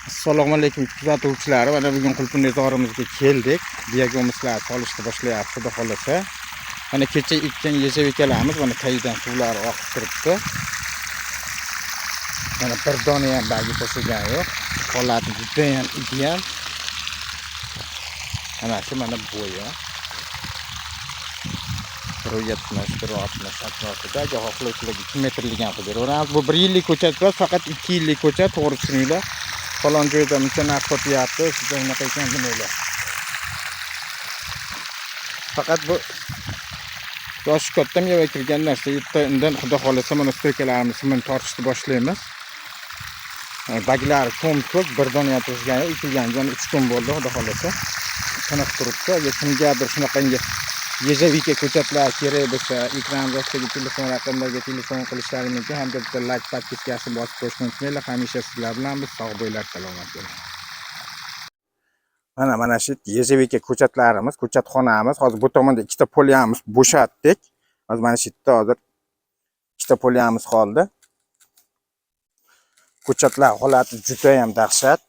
Assalomu alaykum kuzatuvchilar. Mana bugun Qulpun zorimizga keldik. Diagnoslar solishni boshlayapti, xudo xolasa. Mana kecha ekkan yechevikalarimiz mana tagidan suvlar oqib turibdi. Mana bir dona ham bagi tashlagan yo'q. Holati juda ham ideal. Mana shu mana bo'yi. 170 atrofida xohlovchilarga 2 metrlik ham qilib beraveramiz. Bu 1 yillik ko'chat emas, faqat 2 yillik ko'chat, to'g'ri tushuninglar. Falon joyda muncha narx sotyapti, sizlar unaqa ekan demanglar. Faqat bu yoshi katta meva kirgan narsa, undan xudo xolasa mana stoykalarimiz bilan tortishni boshlaymiz. Baglari ko'p, bir dona ham tuzgan, ekilganiga 3 kun bo'ldi, xudo xolasa. Qanaqa turibdi? Agar kimgadir shunaqangi yejavika ko'chatlar kerak bo'lsa, ekran ostidagi telefon raqamlariga telefon qilishlari mumkin. Hamda bitta like podpiskasini bosib qo'yishni unutmanglar. Hamisha sizlar bilan biz sog' bo'linglar, salomat bo'ling. Mana shu yejavika ko'chatlarimiz, ko'chatxonamiz. Hozir bu tomonda ikkita poliyamiz bo'shatdik. Hozir mana shu yerda hozir ikkita poliyamiz qoldi. Ko'chatlar holati juda ham dahshat.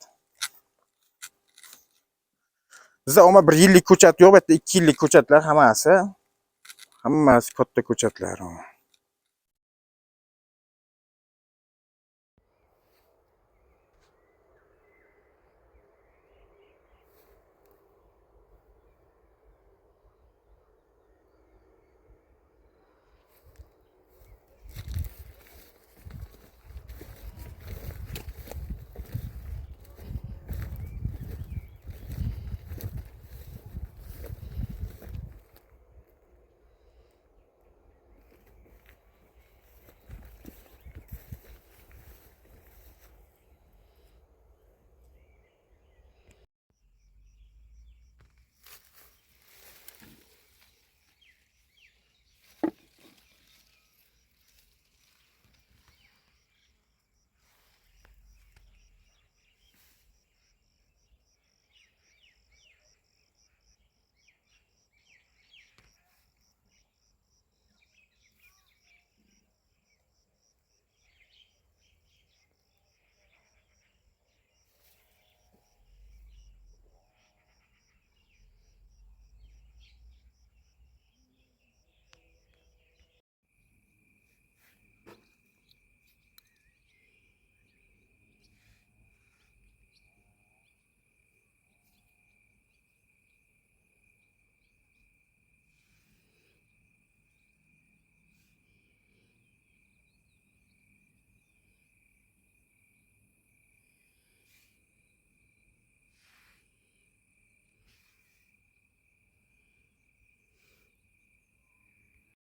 Bizda umuman 1 yillik ko'chat yo'q, bitta 2 yillik ko'chatlar hammasi katta ko'chatlar.